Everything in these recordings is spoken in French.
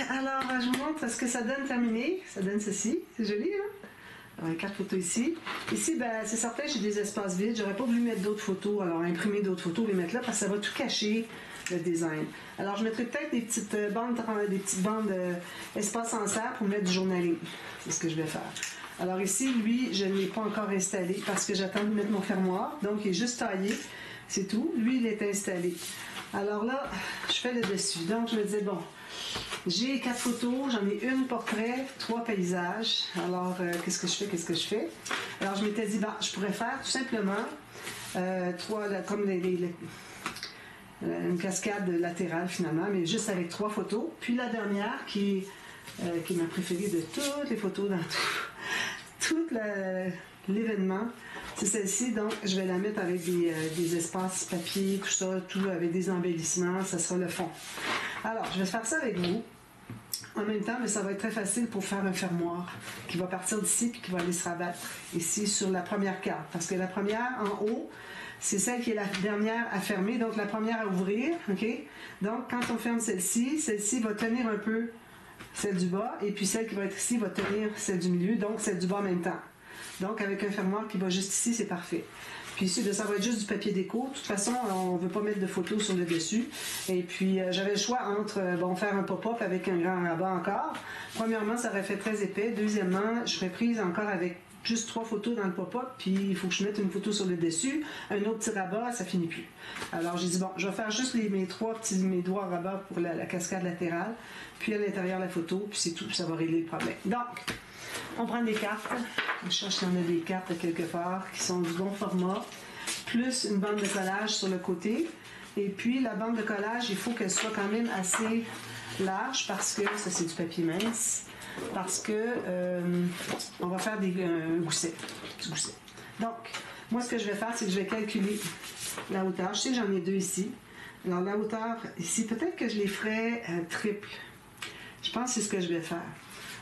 alors je vous montre ce que ça donne terminé. Ça donne ceci, c'est joli, hein? Alors, 4 photos ici. Ici, ben, c'est certain, j'ai des espaces vides. J'aurais pas voulu mettre d'autres photos, alors imprimer d'autres photos, les mettre là, parce que ça va tout cacher le design. Alors, je mettrai peut-être des petites bandes espace en serre pour mettre du journaling. C'est ce que je vais faire. Alors ici, lui, je ne l'ai pas encore installé parce que j'attends de mettre mon fermoir. Donc, il est juste taillé. C'est tout. Lui, il est installé. Alors là, je fais le dessus. Donc, je me disais, bon, j'ai 4 photos, j'en ai une portrait, 3 paysages. Alors, qu'est-ce que je fais? Alors, je m'étais dit, je pourrais faire tout simplement 3, comme une cascade latérale finalement, mais juste avec 3 photos. Puis la dernière, qui est ma préférée de toutes les photos dans tout l'événement, c'est celle-ci. Donc, je vais la mettre avec des espaces papier, tout ça, tout avec des embellissements. Ça sera le fond. Alors, je vais faire ça avec vous. En même temps, mais ça va être très facile pour faire un fermoir qui va partir d'ici et qui va aller se rabattre ici sur la première carte. Parce que la première, en haut, c'est celle qui est la dernière à fermer, donc la première à ouvrir. OK? Donc, quand on ferme celle-ci va tenir un peu celle du bas, et puis celle qui va être ici va tenir celle du milieu, donc celle du bas en même temps. Donc, avec un fermoir qui va juste ici, c'est parfait. Puis ici, ça va être juste du papier déco. De toute façon, on ne veut pas mettre de photos sur le dessus. Et puis, j'avais le choix entre faire un pop-up avec un grand rabat encore. Premièrement, ça aurait fait très épais. Deuxièmement, je serais prise encore avec juste 3 photos dans le pop-up, puis il faut que je mette une photo sur le dessus. Un autre petit rabat, ça finit plus. Alors, j'ai dit, bon, je vais faire juste mes 3 rabats pour la cascade latérale, puis à l'intérieur la photo, puis c'est tout, puis ça va régler le problème. Donc, on prend des cartes. Je cherche s'il y en a des cartes quelque part qui sont du bon format, plus une bande de collage sur le côté. Et puis, la bande de collage, il faut qu'elle soit quand même assez large parce que, ça c'est du papier mince, parce que on va faire du gousset. Donc, moi, ce que je vais faire, c'est que je vais calculer la hauteur. Je sais que j'en ai 2 ici. Alors, la hauteur ici, peut-être que je les ferai triple. Je pense que c'est ce que je vais faire.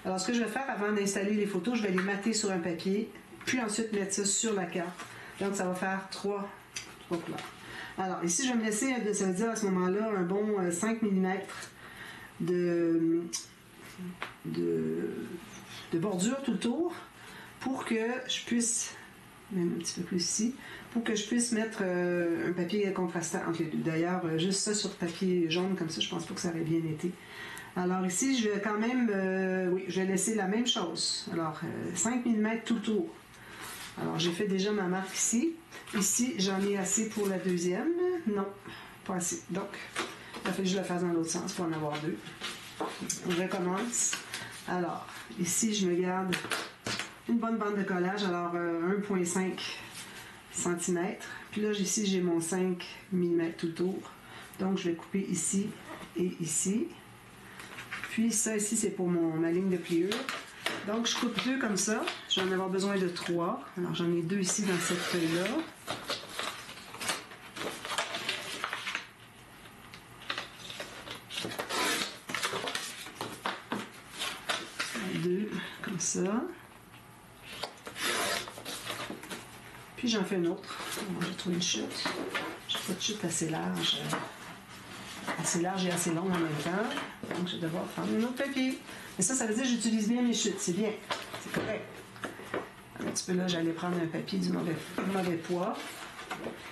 Alors, ce que je vais faire avant d'installer les photos, je vais les mater sur un papier, puis ensuite mettre ça sur la carte. Donc, ça va faire 3 couleurs. Alors, ici, je vais me laisser, ça veut dire à ce moment-là, un bon 5 mm de bordure tout le tour pour que je puisse, même un petit peu plus ici, pour que je puisse mettre un papier contrastant entre les deux. D'ailleurs, juste ça sur papier jaune, comme ça, je pense pas que ça aurait bien été. Alors ici, je vais quand même, je vais laisser la même chose. Alors, 5 mm tout le tour. Alors, j'ai fait déjà ma marque ici. Ici, j'en ai assez pour la deuxième. Non, pas assez. Donc, il a fallu que je la fasse dans l'autre sens pour en avoir 2. On recommence. Alors, ici, je me garde une bonne bande de collage. Alors, 1,5 cm. Puis là, ici, j'ai mon 5 mm tout le tour. Donc, je vais couper ici et ici. Puis ça ici, c'est pour ma ligne de pliure. Donc, je coupe 2 comme ça. Je vais en avoir besoin de 3. Alors, j'en ai 2 ici dans cette feuille-là. Comme ça. Puis j'en fais une autre. J'ai trouvé une chute. J'ai pas de chute assez large. Assez large et assez longue en même temps. Donc je vais devoir prendre un autre papier. Mais ça veut dire que j'utilise bien mes chutes. C'est bien. C'est correct. Un petit peu là, j'allais prendre un papier du mauvais poids.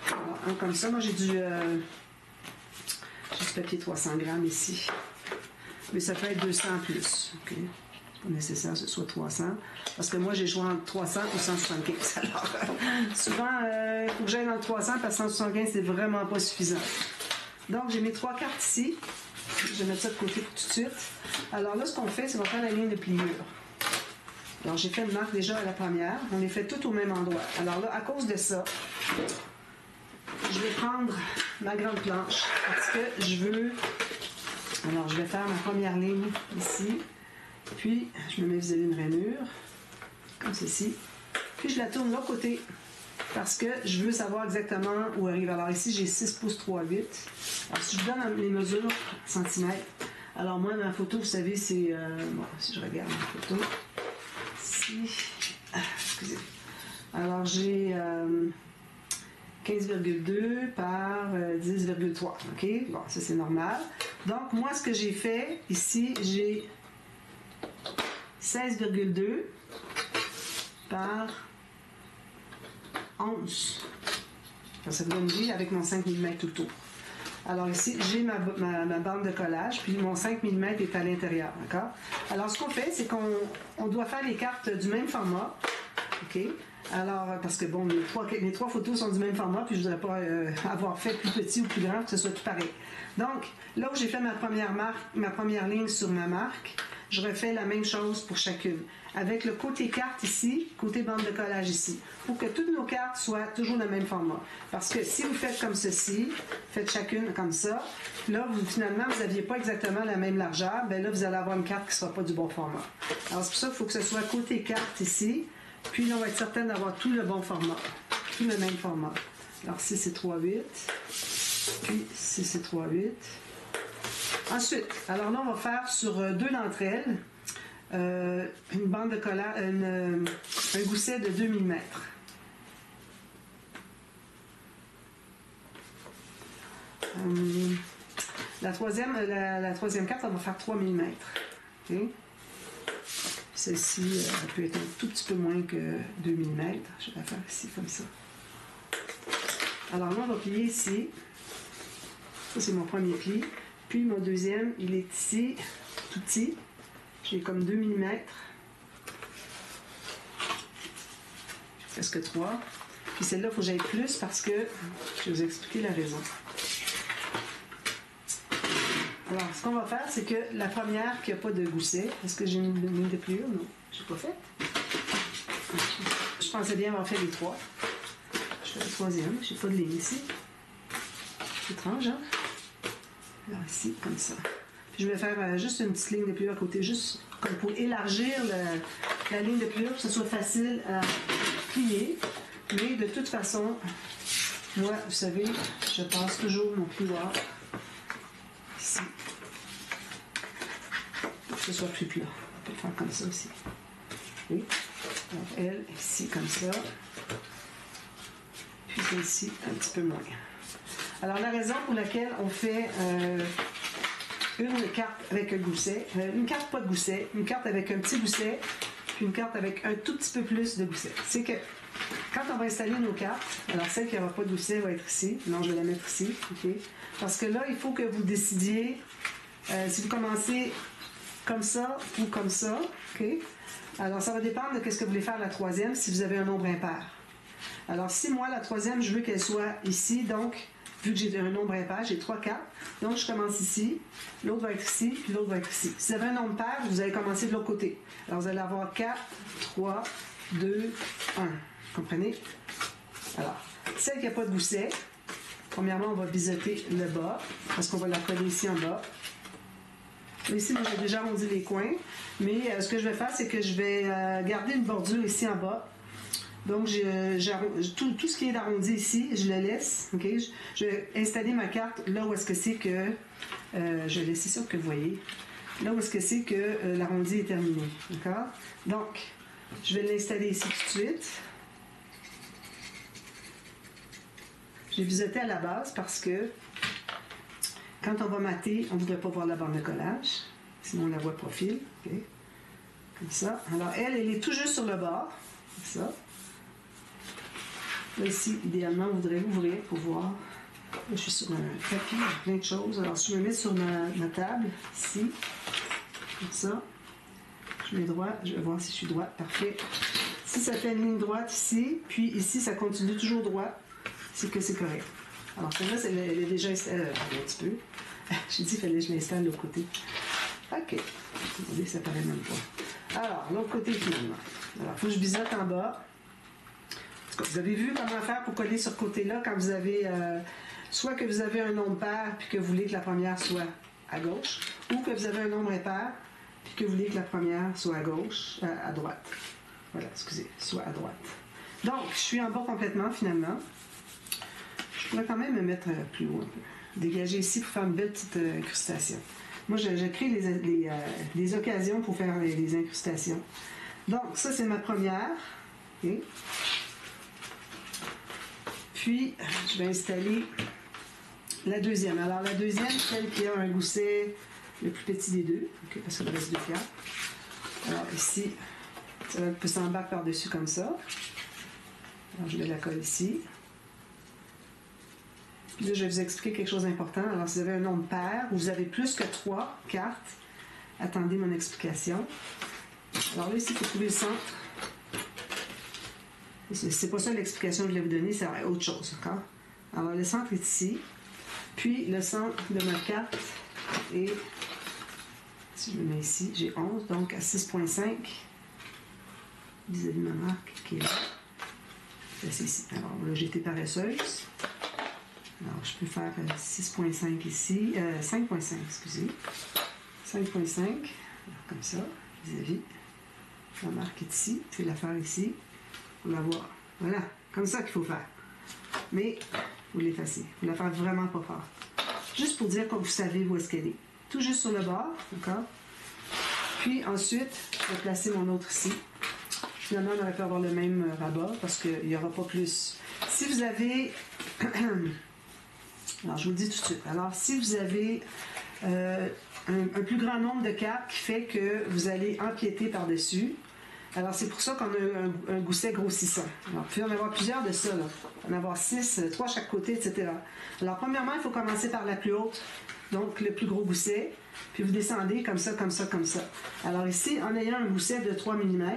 Alors, un comme ça. Moi, j'ai du papier 300 grammes ici. Mais ça peut être 200 plus. OK? Pas nécessaire que ce soit 300, parce que moi j'ai joué entre 300 ou 175. Alors, souvent, il faut que j'aille dans le 300 parce que 175 c'est vraiment pas suffisant. Donc j'ai mes 3 cartes ici. Je vais mettre ça de côté tout de suite. Alors là, ce qu'on fait, c'est qu'on va faire la ligne de pliure. Alors j'ai fait une marque déjà à la première. On les fait toutes au même endroit. Alors là, à cause de ça, je vais prendre ma grande planche parce que je veux. Alors je vais faire ma première ligne ici. Puis, je me mets vis-à-vis une rainure, comme ceci. Puis, je la tourne de l'autre côté, parce que je veux savoir exactement où arrive. Alors ici, j'ai 6 pouces 3/8. Alors, si je vous donne les mesures centimètres, alors moi, ma photo, vous savez, c'est... bon, si je regarde ma photo, ici... excusez. Alors, j'ai 15,2 par 10,3. OK? Bon, ça, c'est normal. Donc, moi, ce que j'ai fait, ici, j'ai 16,2 par 11. Ça vous donne une avec mon 5 mm tout le tour. Alors ici, j'ai ma bande de collage, puis mon 5 mm est à l'intérieur, d'accord? Alors, ce qu'on fait, c'est qu'on doit faire les cartes du même format, OK? Alors, parce que, bon, mes trois photos sont du même format, puis je ne voudrais pas avoir fait plus petit ou plus grand, que ce soit tout pareil. Donc, là où j'ai fait ma première ligne sur ma marque, je refais la même chose pour chacune. Avec le côté carte ici, côté bande de collage ici, pour que toutes nos cartes soient toujours le même format. Parce que si vous faites comme ceci, faites chacune comme ça, là, finalement, vous n'aviez pas exactement la même largeur, bien là, vous allez avoir une carte qui ne sera pas du bon format. Alors, c'est pour ça qu'il faut que ce soit côté carte ici, puis là, on va être certain d'avoir tout le bon format, tout le même format. Alors, 6 c'est 3,8, puis 6 c'est 3,8. Ensuite, alors là, on va faire sur deux d'entre elles une bande de collage, un gousset de 2 mm. La troisième carte, on va faire 3 mm. Okay. Celle-ci peut être un tout petit peu moins que 2 mm. Je vais la faire ici comme ça. Alors là, on va plier ici. Ça, c'est mon premier pli. Puis mon deuxième, il est ici, tout petit. J'ai comme 2 mm. Presque 3. Puis celle-là, il faut que j'aille plus parce que je vais vous expliquer la raison. Alors, ce qu'on va faire, c'est que la première qui n'a pas de gousset, est-ce que j'ai une ligne de pliure? Non, je n'ai pas fait. Je pensais bien avoir fait les trois. Je fais la troisième, je n'ai pas de ligne ici. C'est étrange, hein? Alors ici, comme ça. Puis je vais faire juste une petite ligne de pliure à côté, juste comme pour élargir la ligne de pliure, pour que ce soit facile à plier. Mais de toute façon, moi, vous savez, je passe toujours mon plioir ici. Pour que ce soit plus plat. On peut le faire comme ça aussi. Oui. Donc elle, ici, comme ça. Puis celle-ci, un petit peu moins. Alors, la raison pour laquelle on fait une carte avec un gousset, une carte pas de gousset, une carte avec un petit gousset, puis une carte avec un tout petit peu plus de gousset, c'est que quand on va installer nos cartes, alors celle qui n'aura pas de gousset va être ici. Non, je vais la mettre ici, OK? Parce que là, il faut que vous décidiez si vous commencez comme ça ou comme ça, OK? Alors, ça va dépendre de ce que vous voulez faire la troisième, si vous avez un nombre impair. Alors, si moi, la troisième, je veux qu'elle soit ici, donc, vu que j'ai un nombre impair, j'ai 3 cartes. Donc, je commence ici, l'autre va être ici, puis l'autre va être ici. Si vous avez un nombre pair, vous allez commencer de l'autre côté. Alors, vous allez avoir 4, 3, 2, 1. Comprenez? Alors, celle qui n'a pas de gousset, premièrement, on va biseauter le bas, parce qu'on va la coller ici en bas. Ici, moi, j'ai déjà arrondi les coins, mais ce que je vais faire, c'est que je vais garder une bordure ici en bas. Donc, tout ce qui est arrondi ici, je le laisse. Okay? Je vais installer ma carte là où est-ce que c'est que... je vais laisser ça pour que vous voyez. Là où est-ce que c'est que l'arrondi est terminé. D'accord? Donc, je vais l'installer ici tout de suite. Je l'ai biseauté à la base parce que quand on va mater, on ne voudrait pas voir la bande de collage. Sinon, on la voit profil. Okay? Comme ça. Alors, elle est tout juste sur le bord. Comme ça. Là, ici, idéalement, on voudrait l'ouvrir pour voir. Là, je suis sur un tapis, j'ai plein de choses. Alors, si je me mets sur ma table, ici, comme ça, je mets droit, je vais voir si je suis droite. Parfait. Si ça fait une ligne droite ici, puis ici, ça continue toujours droit, c'est que c'est correct. Alors, celle-là, elle est déjà installée. Un petit peu. J'ai dit qu'il fallait que je l'installe de l'autre côté. OK. Attendez, ça paraît même pas. Alors, l'autre côté, finalement. Alors, il faut que je biseaute en bas. Vous avez vu comment faire pour coller sur ce côté-là quand vous avez soit que vous avez un nombre pair puis que vous voulez que la première soit à gauche, ou que vous avez un nombre impair puis que vous voulez que la première soit à gauche, à droite. Voilà, excusez, soit à droite. Donc, je suis en bas complètement finalement. Je pourrais quand même me mettre plus haut un peu. Dégager ici pour faire une belle petite incrustation. Moi, je crée les occasions pour faire les incrustations. Donc, ça, c'est ma première. Okay. Puis, je vais installer la deuxième. Alors, la deuxième, celle qui a un gousset le plus petit des deux, okay, parce qu'il reste 2 cartes. Alors, ici, ça peut s'embarquer par-dessus comme ça. Alors, je mets la colle ici. Puis là, je vais vous expliquer quelque chose d'important. Alors, si vous avez un nombre pair, ou vous avez plus que 3 cartes, attendez mon explication. Alors là, ici, il faut trouver le centre. C'est pas ça l'explication que je vais vous donner, c'est autre chose, d'accord? Alors, le centre est ici. Puis, le centre de ma carte est, si je le mets ici, j'ai 11, donc à 6,5 vis-à-vis de ma marque qui est là. C'est ici. Alors, là, j'ai été paresseuse. Alors, je peux faire 6,5 ici, 5,5, excusez. 5,5, comme ça, vis-à-vis. La marque est ici, c'est la faire ici. Pour la voir. Voilà, comme ça qu'il faut faire. Mais, vous l'effacez. Vous la faites vraiment pas fort. Juste pour dire que vous savez où est-ce qu'elle est. Tout juste sur le bord, d'accord? Puis ensuite, je vais placer mon autre ici. Finalement, on aurait pu avoir le même rabat parce qu'il n'y aura pas plus. Si vous avez... Alors, je vous le dis tout de suite. Alors, si vous avez un plus grand nombre de cartes qui fait que vous allez empiéter par-dessus, alors c'est pour ça qu'on a un gousset grossissant. Alors, vous pouvez en avoir plusieurs de ça, là. En avoir 6, 3 à chaque côté, etc. Alors, premièrement, il faut commencer par la plus haute, donc le plus gros gousset, puis vous descendez comme ça, comme ça, comme ça. Alors ici, en ayant un gousset de 3 mm,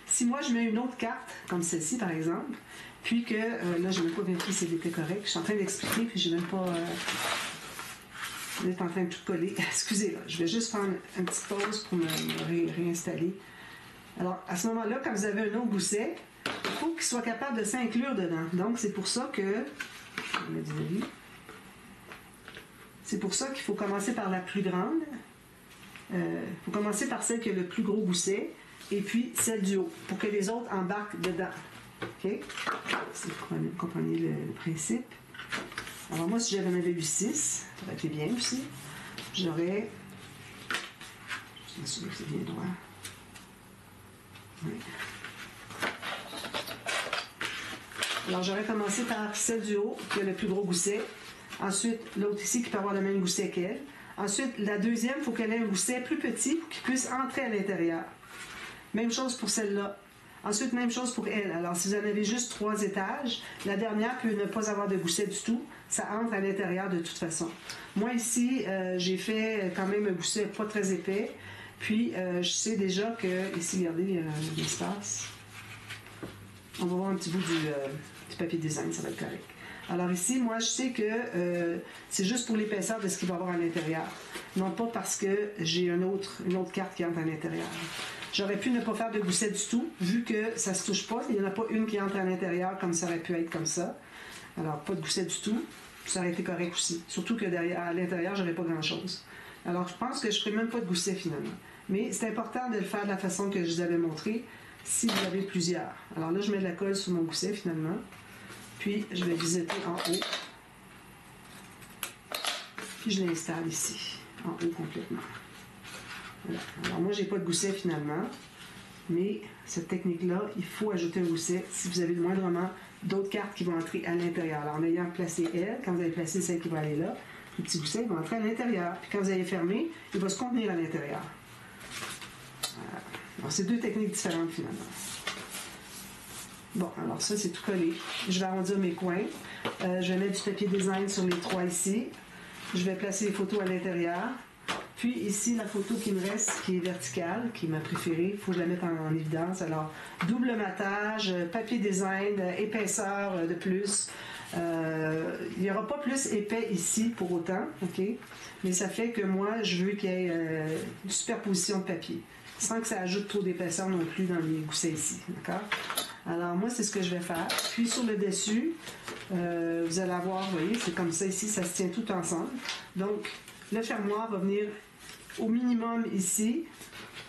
si moi je mets une autre carte, comme celle-ci par exemple, puis que, là, je n'ai même pas vérifié si elle était correcte, je suis en train d'expliquer, puis je n'ai même pas... Vous êtes en train de tout coller. Excusez, là, je vais juste faire une petite pause pour me réinstaller. Alors, à ce moment-là, quand vous avez un autre gousset, il faut qu'il soit capable de s'inclure dedans. Donc, c'est pour ça que... Je vais mettre du début. C'est pour ça qu'il faut commencer par la plus grande. Il faut commencer par celle qui a le plus gros gousset, et puis celle du haut, pour que les autres embarquent dedans. OK? Si vous comprenez le principe. Alors, moi, si j'avais eu 6, ça aurait été bien aussi. J'aurais... Je suis sûr que c'est bien droit. Oui. Alors, j'aurais commencé par celle du haut, qui a le plus gros gousset. Ensuite, l'autre ici, qui peut avoir le même gousset qu'elle. Ensuite, la deuxième, il faut qu'elle ait un gousset plus petit pour qu'il puisse entrer à l'intérieur. Même chose pour celle-là. Ensuite, même chose pour elle. Alors, si vous en avez juste 3 étages, la dernière peut ne pas avoir de gousset du tout. Ça entre à l'intérieur de toute façon. Moi, ici, j'ai fait quand même un gousset pas très épais. Puis, je sais déjà que, ici, regardez, il y a l'espace. On va voir un petit bout du papier design, ça va être correct. Alors ici, moi, je sais que c'est juste pour l'épaisseur de ce qu'il va y avoir à l'intérieur. Non pas parce que j'ai une autre carte qui entre à l'intérieur. J'aurais pu ne pas faire de gousset du tout, vu que ça ne se touche pas. Il n'y en a pas une qui entre à l'intérieur comme ça aurait pu être comme ça. Alors, pas de gousset du tout. Ça aurait été correct aussi. Surtout que derrière, à l'intérieur, j'aurais pas grand-chose. Alors, je pense que je ne ferai même pas de gousset finalement. Mais c'est important de le faire de la façon que je vous avais montré, si vous avez plusieurs. Alors là, je mets de la colle sur mon gousset finalement. Puis, je vais visiter en haut. Puis, je l'installe ici, en haut complètement. Voilà. Alors, moi, j'ai pas de gousset finalement. Mais cette technique-là, il faut ajouter un gousset si vous avez moindrement d'autres cartes qui vont entrer à l'intérieur. Alors, en ayant placé elle, quand vous avez placé celle qui va aller là, le petit gousset va entrer à l'intérieur. Puis, quand vous allez fermer, il va se contenir à l'intérieur. Voilà. Alors, c'est 2 techniques différentes finalement. Bon, alors ça, c'est tout collé. Je vais arrondir mes coins. Je vais mettre du papier design sur les 3 ici. Je vais placer les photos à l'intérieur. Puis ici, la photo qui me reste, qui est verticale, qui est ma préférée, il faut que je la mette en évidence. Alors, double matage, papier design, épaisseur de plus. Il n'y aura pas plus épais ici pour autant, OK? Mais ça fait que moi, je veux qu'il y ait une superposition de papier, sans que ça ajoute trop d'épaisseur non plus dans les goussets ici, d'accord? Alors, moi, c'est ce que je vais faire. Puis, sur le dessus, vous allez avoir, vous voyez, c'est comme ça ici, ça se tient tout ensemble. Donc, le fermoir va venir au minimum ici,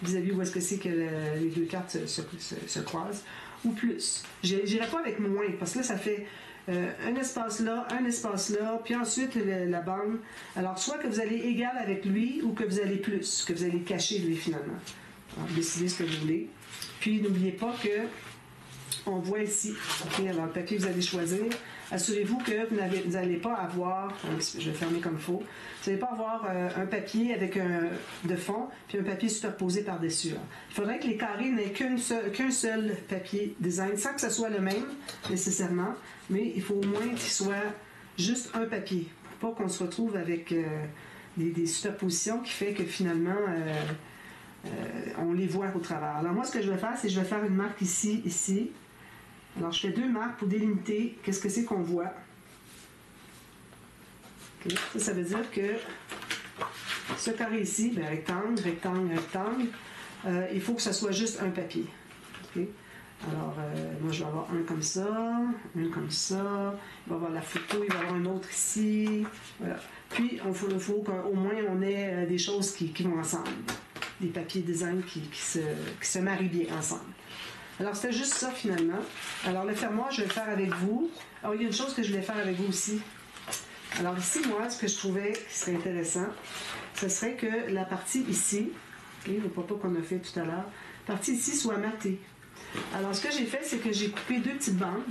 vis-à-vis où est-ce que c'est que les 2 cartes se croisent, ou plus. Je n'irai pas avec moins, parce que là, ça fait un espace là, puis ensuite la bande. Alors, soit que vous allez égal avec lui, ou que vous allez plus, que vous allez cacher lui, finalement. Alors, décidez ce que vous voulez. Puis, n'oubliez pas que on voit ici, okay, alors le papier que vous allez choisir, assurez-vous que vous n'allez pas avoir, je vais fermer comme il faut, vous n'allez pas avoir un papier avec de fond, puis un papier superposé par-dessus. Il faudrait que les carrés n'aient qu'un seul papier design, sans que ce soit le même nécessairement, mais il faut au moins qu'il soit juste un papier, pour pas qu'on se retrouve avec des superpositions qui fait que finalement on les voit au travers. Alors moi, ce que je vais faire, c'est que je vais faire une marque ici, ici. Alors je fais 2 marques pour délimiter qu'est-ce que c'est qu'on voit. Okay. Ça veut dire que ce carré ici, bien, rectangle, rectangle, rectangle, il faut que ce soit juste un papier. Okay. Alors, moi, je vais avoir un comme ça, un comme ça, il va y avoir la photo, il va y avoir un autre ici, voilà. Puis, il faut qu'au moins on ait des choses qui vont ensemble, des papiers design qui se marient bien ensemble. Alors, c'était juste ça, finalement. Alors, le fermoir, je vais le faire avec vous. Alors, il y a une chose que je voulais faire avec vous aussi. Alors, ici, moi, ce que je trouvais qui serait intéressant, ce serait que la partie ici, okay, le papa qu'on a fait tout à l'heure, la partie ici soit matée. Alors, ce que j'ai fait, c'est que j'ai coupé 2 petites bandes.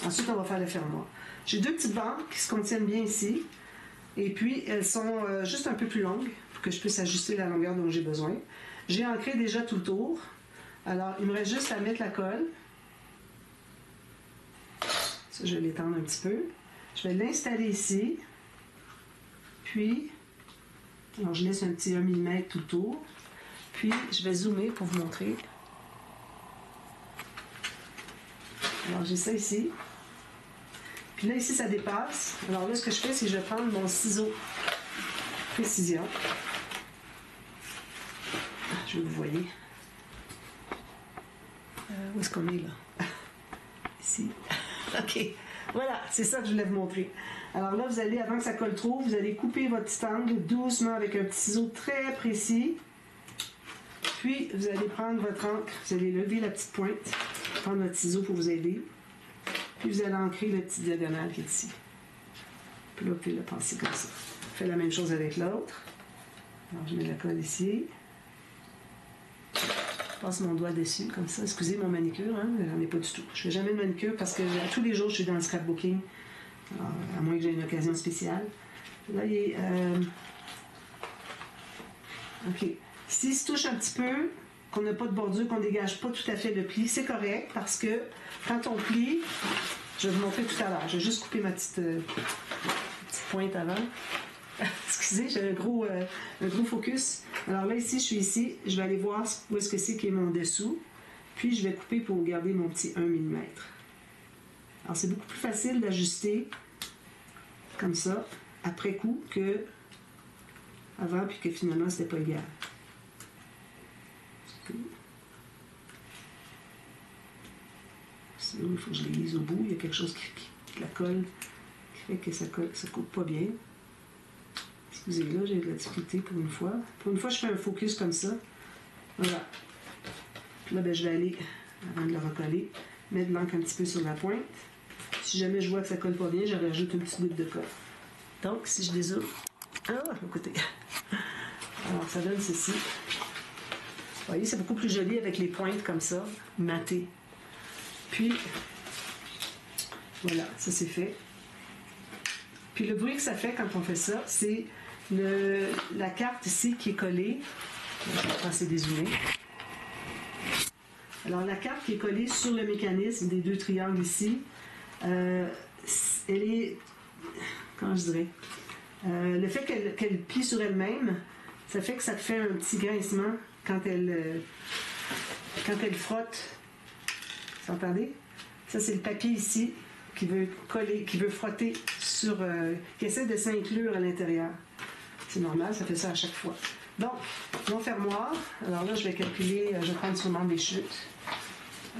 Ensuite, on va faire le fermoir. J'ai 2 petites bandes qui se contiennent bien ici. Et puis, elles sont juste un peu plus longues pour que je puisse ajuster la longueur dont j'ai besoin. J'ai ancré déjà tout le tour. Alors, il me reste juste à mettre la colle. Ça, je vais l'étendre un petit peu. Je vais l'installer ici. Puis, alors je laisse un petit 1 mm tout le tour. Puis, je vais zoomer pour vous montrer. Alors, j'ai ça ici. Puis là, ici, ça dépasse. Alors là, ce que je fais, c'est que je vais prendre mon ciseau précision. Je veux que vous voyez. Où est-ce qu'on est, là? Ici. OK. Voilà, c'est ça que je voulais vous montrer. Alors là, vous allez, avant que ça colle trop, vous allez couper votre petit angle doucement avec un petit ciseau très précis. Puis, vous allez prendre votre encre, vous allez lever la petite pointe, prendre votre ciseau pour vous aider. Puis, vous allez ancrer le petit diagonale qui est ici. Puis là, vous pouvez le passer comme ça. Je fais la même chose avec l'autre. Alors, je mets la colle ici. Je passe mon doigt dessus, comme ça. Excusez mon manicure, hein, j'en ai pas du tout. Je fais jamais de manicure parce que tous les jours, je suis dans le scrapbooking. Alors, à moins que j'ai une occasion spéciale. Là, il est... OK. S'il se touche un petit peu, qu'on n'a pas de bordure, qu'on ne dégage pas tout à fait le pli, c'est correct parce que quand on plie, je vais vous montrer tout à l'heure. Je vais juste couper ma petite pointe avant. Excusez, j'ai un gros focus. Alors là, ici, je suis ici. Je vais aller voir où est-ce que c'est qui est mon dessous. Puis, je vais couper pour garder mon petit 1 mm. Alors, c'est beaucoup plus facile d'ajuster comme ça, après coup, que avant, puis que finalement, c'était pas égal. Sinon, il faut que je les lise au bout. Il y a quelque chose qui la colle, qui fait que ça coupe pas bien. Excusez, là, j'ai de la difficulté pour une fois. Pour une fois, je fais un focus comme ça. Voilà. Puis là, ben, je vais aller, avant de le recoller, mettre de l'encre un petit peu sur la pointe. Si jamais je vois que ça colle pas bien, je rajoute une petite goutte de colle. Donc, si je dézoome, écoutez. Alors, ça donne ceci. Vous voyez, c'est beaucoup plus joli avec les pointes comme ça, matées. Puis, voilà, ça c'est fait. Puis le bruit que ça fait quand on fait ça, c'est la carte ici qui est collée. Je vais passer dézoomer. Alors, la carte qui est collée sur le mécanisme des 2 triangles ici, elle est, comment je dirais, le fait qu'elle plie sur elle-même, ça fait que ça fait un petit grincement quand elle frotte. Vous entendez? Ça, c'est le papier ici qui veut coller, qui veut frotter sur... qui essaie de s'inclure à l'intérieur. C'est normal, ça fait ça à chaque fois. Donc, mon fermoir, alors là, je vais calculer, je vais prendre sûrement des chutes.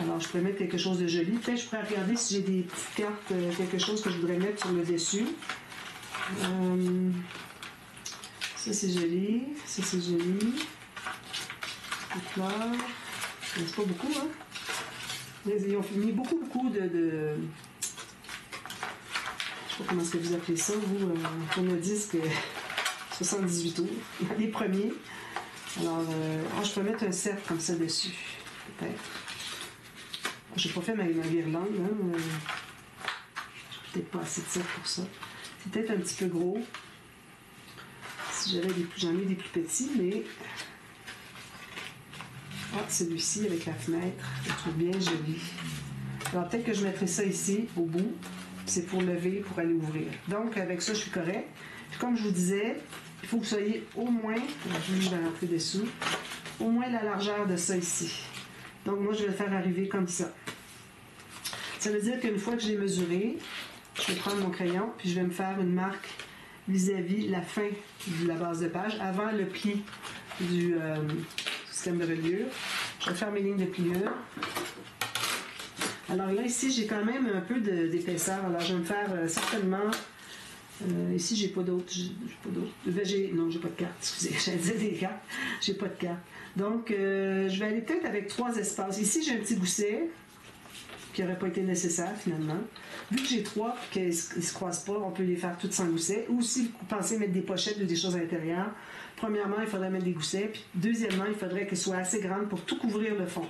Alors, je pourrais mettre quelque chose de joli. Peut-être je pourrais regarder si j'ai des petites cartes, quelque chose que je voudrais mettre sur le dessus. Ça, c'est joli. Ça, c'est joli. Les fleurs. C'est pas beaucoup, hein? Ils ont mis beaucoup de... Je sais pas comment est-ce que vous appelez ça, vous, on a dit que 78 tours, les premiers. Alors, je peux mettre un cercle comme ça dessus, peut-être. J'ai pas fait ma guirlande, hein, peut-être pas assez de ça pour ça. C'est peut-être un petit peu gros. Si j'en ai des plus petits, mais... Ah, celui-ci avec la fenêtre, je le trouve bien joli. Alors peut-être que je mettrai ça ici, au bout. C'est pour lever, pour aller ouvrir. Donc, avec ça, je suis correct. Puis, comme je vous disais, il faut que vous soyez au moins, je vais rentrer dessous, au moins la largeur de ça ici. Donc, moi, je vais le faire arriver comme ça. Ça veut dire qu'une fois que je l'ai mesuré, je vais prendre mon crayon, puis je vais me faire une marque vis-à-vis la fin de la base de page, avant le pli du système de reliure. Je vais faire mes lignes de pliure. Alors là, ici, j'ai quand même un peu d'épaisseur. Alors, je vais me faire certainement... ici, j'ai pas d'autres. Non, j'ai pas de carte. Excusez, j'allais dire des cartes. J'ai pas de carte. Donc, je vais aller peut-être avec 3 espaces. Ici, j'ai un petit gousset qui n'aurait pas été nécessaire, finalement. Vu que j'ai 3 et qu'ils ne se croisent pas, on peut les faire toutes sans gousset. Ou si vous pensez mettre des pochettes ou des choses à l'intérieur, premièrement, il faudrait mettre des goussets. Puis, deuxièmement, il faudrait qu'elles soient assez grandes pour tout couvrir le fond.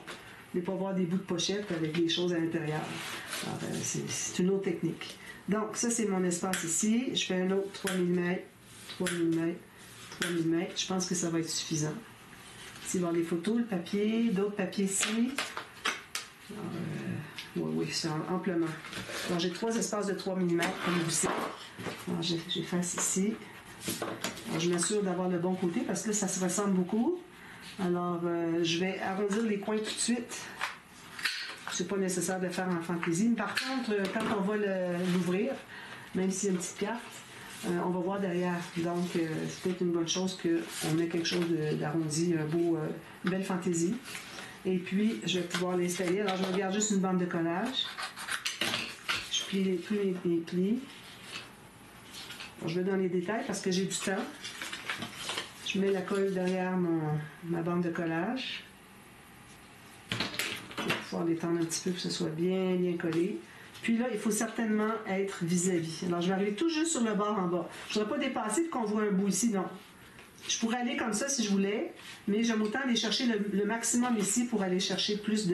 Ne pas voir des bouts de pochette avec des choses à l'intérieur. C'est une autre technique. Donc, ça, c'est mon espace ici. Je fais un autre 3 mm, 3 mm, 3 mm. Je pense que ça va être suffisant. Ici, il va y avoir les photos, le papier, d'autres papiers ici. Oui, c'est amplement. Donc, j'ai 3 espaces de 3 mm, comme vous savez. Alors, j'efface ici. Alors, je m'assure d'avoir le bon côté parce que là, ça se ressemble beaucoup. Alors, je vais arrondir les coins tout de suite. C'est pas nécessaire de le faire en fantaisie. Par contre, quand on va l'ouvrir, même s'il y a une petite carte, on va voir derrière. Donc, c'est peut-être une bonne chose qu'on ait quelque chose d'arrondi, une belle fantaisie. Et puis, je vais pouvoir l'installer. Alors, je regarde juste une bande de collage. Je plie mes plis. Alors, je vais dans les détails parce que j'ai du temps. Je mets la colle derrière ma bande de collage. Je vais pouvoir l'étendre un petit peu pour que ce soit bien collé. Puis là, il faut certainement être vis-à-vis. Alors, je vais arriver tout juste sur le bord en bas. Je ne voudrais pas dépasser pour qu'on voit un bout ici, non. Je pourrais aller comme ça si je voulais, mais j'aime autant aller chercher le maximum ici pour aller chercher plus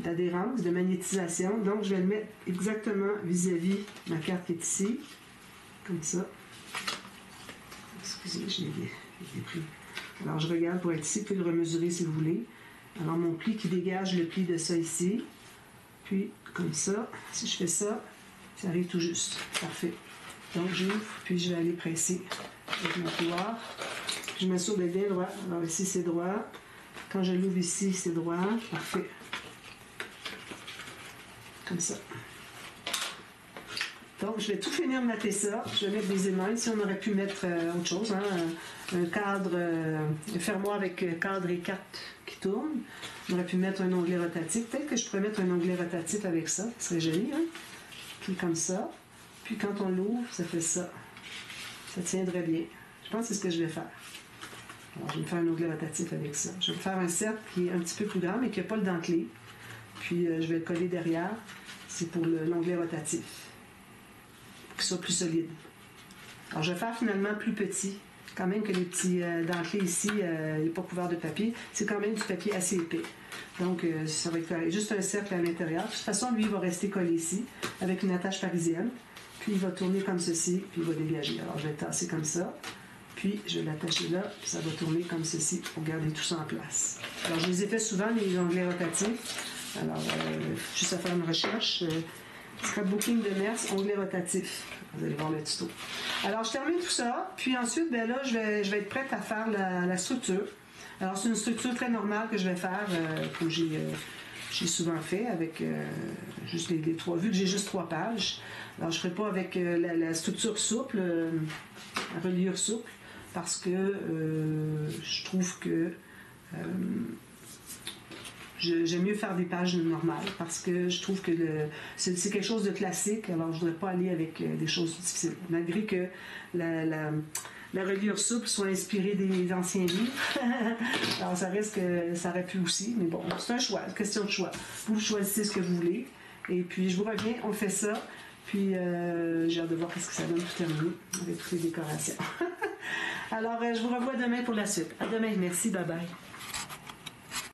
d'adhérence, de magnétisation. Donc, je vais le mettre exactement vis-à-vis ma carte qui est ici. Comme ça. Excusez, je l'ai pris. Alors, je regarde pour être ici, puis le remesurer si vous voulez. Alors, mon pli qui dégage le pli de ça ici. Puis, comme ça, si je fais ça, ça arrive tout juste. Parfait. Donc, j'ouvre, puis je vais aller presser avec mon couloir. Je m'assure d'être bien droit. Alors, ici, c'est droit. Quand je l'ouvre ici, c'est droit. Parfait. Comme ça. Donc, je vais tout finir de mater ça. Je vais mettre des émails. Ici, on aurait pu mettre autre chose. Hein? Un cadre, un fermoir avec cadre et carte qui tourne. On aurait pu mettre un onglet rotatif. Peut-être que je pourrais mettre un onglet rotatif avec ça. Ce serait joli. Hein? Puis comme ça. Puis quand on l'ouvre, ça fait ça. Ça tiendrait bien. Je pense que c'est ce que je vais faire. Alors, je vais me faire un onglet rotatif avec ça. Je vais me faire un cercle qui est un petit peu plus grand, mais qui n'a pas le dentelé. Puis, je vais le coller derrière. C'est pour l'onglet rotatif. Pour qu'il soit plus solide. Alors, je vais faire finalement plus petit. Quand même que les petits dentelés ici, il n'est pas couvert de papier. C'est quand même du papier assez épais. Donc, ça va être juste un cercle à l'intérieur. De toute façon, lui, il va rester collé ici, avec une attache parisienne. Puis, il va tourner comme ceci, puis il va dégager. Alors, je vais le tasser comme ça. Puis, je vais l'attacher là, puis ça va tourner comme ceci pour garder tout ça en place. Alors, je les ai fait souvent, les onglets rotatifs. Alors, juste à faire une recherche. Scrapbooking de Mers, onglet rotatif. Vous allez voir le tuto. Alors, je termine tout ça. Puis ensuite, ben là, je vais être prête à faire la structure. Alors, c'est une structure très normale que je vais faire, que j'ai souvent fait avec juste les 3. Vu que j'ai juste 3 pages. Alors, je ne ferai pas avec la structure souple, la reliure souple, parce que je trouve que j'aime mieux faire des pages normales parce que je trouve que c'est quelque chose de classique, alors je ne voudrais pas aller avec des choses difficiles. Malgré que la reliure souple soit inspirée des anciens livres. Alors ça risque que ça aurait pu aussi, mais bon, c'est un choix, une question de choix. Vous choisissez ce que vous voulez. Et puis je vous reviens, on fait ça. Puis j'ai hâte de voir ce que ça donne tout terminé avec toutes les décorations. Alors je vous revois demain pour la suite. À demain, merci, bye bye.